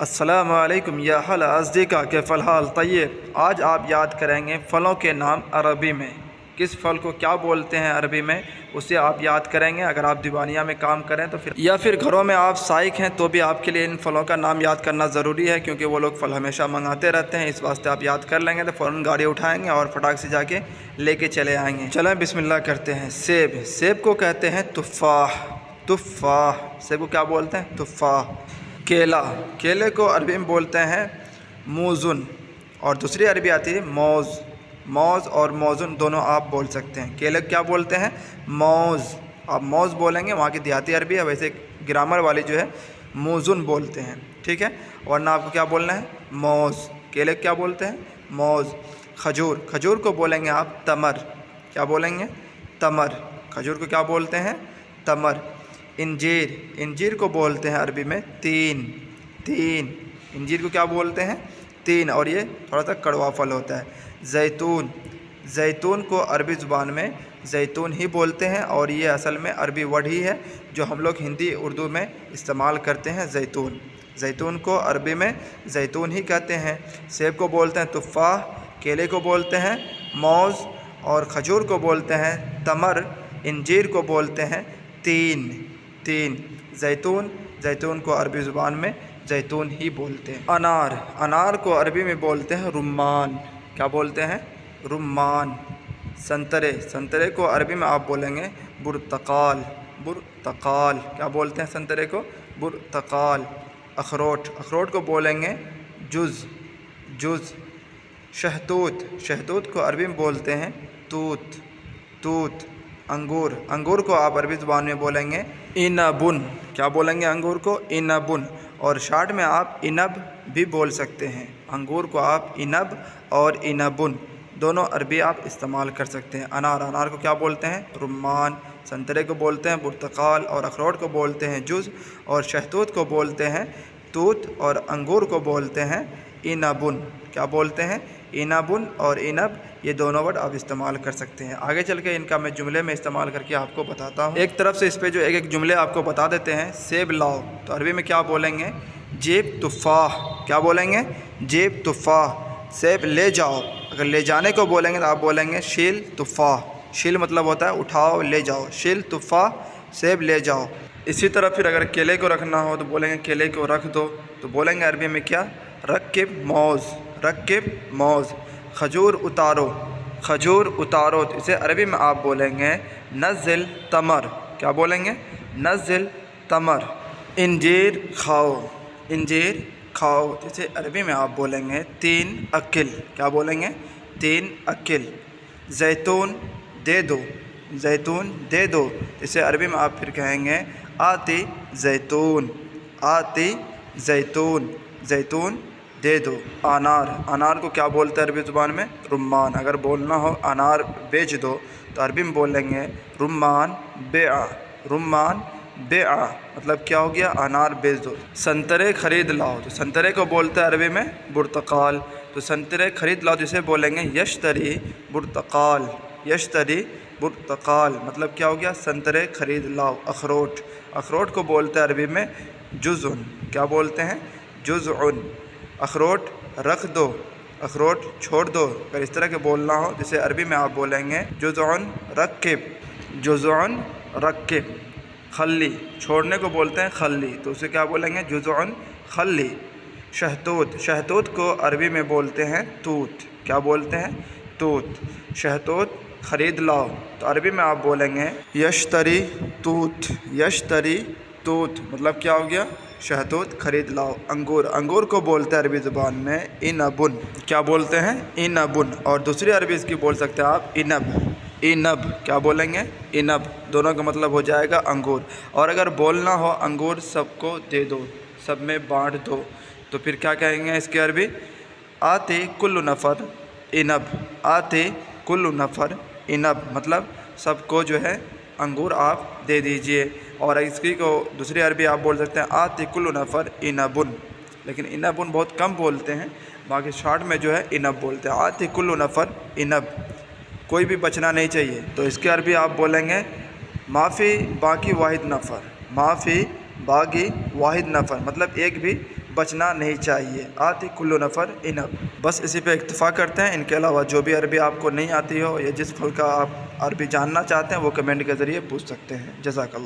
السلام علیکم یا حل ازدقا کے فلحال طیب۔ آج آپ یاد کریں گے پھلوں کے نام عربی میں، کس پھل کو کیا بولتے ہیں عربی میں، اسے آپ یاد کریں گے۔ اگر آپ دیوانیہ میں کام کریں تو پھر گھروں میں آپ سائق ہیں تو بھی آپ کے لیے ان پھلوں کا نام یاد کرنا ضروری ہے، کیونکہ وہ لوگ پھل ہمیشہ منگاتے رہتے ہیں، اس واسطے آپ یاد کر لیں گے تو فوراً گاڑی اٹھائیں گے اور فٹاک سے جا کے لے کے چلے آئیں گے۔ چلیں بسم اللہ کرتے ہیں۔ سیب، سیب کو کہتے ہیں تفاح، تفاح، سیب کو کیا بولتے ہیں؟ تفاح۔ کیلا، کیلے کو عربی میں بولتے ہیں موزن، اور دوسری عربی آتی ہے موز۔ موز اور موزن دونوں آپ بول سکتے ہیں۔ کیلے کو کیا بولتے ہیں؟ موز، آپ موز بولیں گے، وہاں کی دیہاتی عربی ہے، ویسے گرامر والی جو ہے موزن بولتے ہیں، ٹھیک ہے، ورنہ آپ کو کیا بولنا ہے؟ موز۔ کیلے کو کیا بولتے ہیں؟ موز۔ کھجور، کھجور کو بولیں گے آپ تمر، کیا بولیں گے؟ تمر۔ کھجور کو کیا بولتے ہیں؟ تمر۔ انجیر، انجیر کو بولتے ہیں عربی میں تین، تین۔ انجیر کو کیا بولتے ہیں؟ تین، اور یہ تھوڑا سا کڑوا پھل ہوتا ہے۔ زیتون، زیتون کو عربی زبان میں زیتون ہی بولتے ہیں، اور یہ اصل میں عربی ورڈ ہی ہے جو ہم لوگ ہندی اردو میں استعمال کرتے ہیں، زیتون۔ زیتون کو عربی میں زیتون ہی کہتے ہیں۔ سیب کو بولتے ہیں تفاح، کیلے کو بولتے ہیں موز، اور کھجور کو بولتے ہیں تمر۔ انجیر کو بولتے ہیں تین، تین۔ زیتون، زیتون کو عربی زبان میں زیتون ہی بولتے ہیں۔ انار، انار کو عربی میں بولتے ہیں رمان، کیا بولتے ہیں؟ رمان۔ سنترے، سنترے کو عربی میں آپ بولیں گے برتقال، برتقال، کیا بولتے ہیں سنترے کو؟ برتقال۔ اخروٹ، اخروٹ کو بولیں گے جز، جز۔ شہتوت، شہتوت کو عربی میں بولتے ہیں توت، توت۔ انگور، انگور کو آپ عربی زبان میں بولیں گے عنبن، کیا بولیں گے انگور کو؟ عنبن، اور شارٹ میں آپ عنب بھی بول سکتے ہیں۔ انگور کو آپ عنب اور عنبن دونوں عربی آپ استعمال کر سکتے ہیں۔ انار، انار کو کیا بولتے ہیں؟ رمان۔ سنترے کو بولتے ہیں برتقال، اور اخروٹ کو بولتے ہیں جز، اور شہتوت کو بولتے ہیں توت، اور انگور کو بولتے ہیں عنبن، کیا بولتے ہیں؟ عنبن اور عنب، یہ دونوں ورڈ آپ استعمال کر سکتے ہیں۔ آگے چل کے ان کا میں جملے میں استعمال کر کے آپ کو بتاتا ہوں۔ ایک طرف سے اس پہ جو ایک ایک جملے آپ کو بتا دیتے ہیں۔ سیب لاؤ تو عربی میں کیا بولیں گے؟ جیب تفاح، کیا بولیں گے؟ جیب تفاح۔ سیب لے جاؤ، اگر لے جانے کو بولیں گے تو آپ بولیں گے شیل تفاح۔ شیل مطلب ہوتا ہے اٹھاؤ، لے جاؤ، شیل تفاح، سیب لے جاؤ۔ اسی طرح پھر اگر کیلے کو رکھنا ہو تو بولیں گے کیلے کو رکھ دو، تو بولیں گے عربی میں کیا؟ رکب موز، رکب موز۔ کھجور اتارو، کھجور اتارو، تو اسے عربی میں آپ بولیں گے نزل تمر، کیا بولیں گے؟ نزل تمر۔ انجیر کھاؤ، انجیر کھاؤ، تو اسے عربی میں آپ بولیں گے تین اکل، کیا بولیں گے؟ تین اکل۔ زیتون دے دو، زیتون دے دو، اسے عربی میں آپ پھر کہیں گے آتی زیتون، آتی زیتون، زیتون دے دو۔ انار، انار کو کیا بولتے ہیں عربی زبان میں؟ رمان۔ اگر بولنا ہو انار بیچ دو تو عربی میں بولیں گے رمان بیع، رمان بیع، مطلب کیا ہو گیا؟ انار بیچ دو۔ سنترے خرید لاؤ، تو سنترے کو بولتے ہیں عربی میں برتقال، تو سنترے خرید لاؤ جسے بولیں گے یشتری برتقال، یشتری برتقال، مطلب کیا ہو گیا؟ سنترے خرید لاؤ۔ اخروٹ، اخروٹ کو بولتے ہیں عربی میں جزعن، کیا بولتے ہیں؟ جزعن۔ اخروٹ رکھ دو، اخروٹ چھوڑ دو، اگر اس طرح کے بولنا ہو جسے عربی میں آپ بولیں گے جزعن رکب، جزعن رکب۔ خلی، چھوڑنے کو بولتے ہیں خلی، تو اسے کیا بولیں گے؟ جزعن خلی۔ شہتوت، شہتوت کو عربی میں بولتے ہیں توت، کیا بولتے ہیں؟ توت۔ شہتوت خرید لاؤ تو عربی میں آپ بولیں گے یشتری توت، یشتری توت، مطلب کیا ہو گیا؟ شہتوت خرید لاؤ۔ انگور، انگور کو بولتے ہیں عربی زبان میں عنبن، کیا بولتے ہیں؟ عنبن، اور دوسری عربی اس کی بول سکتے ہیں آپ عنب، عنب، کیا بولیں گے؟ عنب، دونوں کا مطلب ہو جائے گا انگور۔ اور اگر بولنا ہو انگور سب کو دے دو، سب میں بانٹ دو، تو پھر کیا کہیں گے اس کی عربی؟ آتی کل نفر عنب، آتی کل نفر عنب، مطلب سب کو جو ہے انگور آپ دے دیجئے۔ اور اس کی کو دوسری عربی آپ بول سکتے ہیں آتی کل نفر عنبن، لیکن عنبن بہت کم بولتے ہیں، باقی شارٹ میں جو ہے عنب بولتے ہیں۔ آتی کل نفر عنب، کوئی بھی بچنا نہیں چاہیے، تو اس کی عربی آپ بولیں گے معافی باقی واحد نفر، معافی باقی واحد نفر، مطلب ایک بھی بچنا نہیں چاہیے۔ آتی کلو نفر انب۔ بس اسی پہ اکتفا کرتے ہیں۔ ان کے علاوہ جو بھی عربی آپ کو نہیں آتی ہو یا جس پھل کا آپ عربی جاننا چاہتے ہیں وہ کمنٹ کے ذریعے پوچھ سکتے ہیں۔ جزاک اللہ۔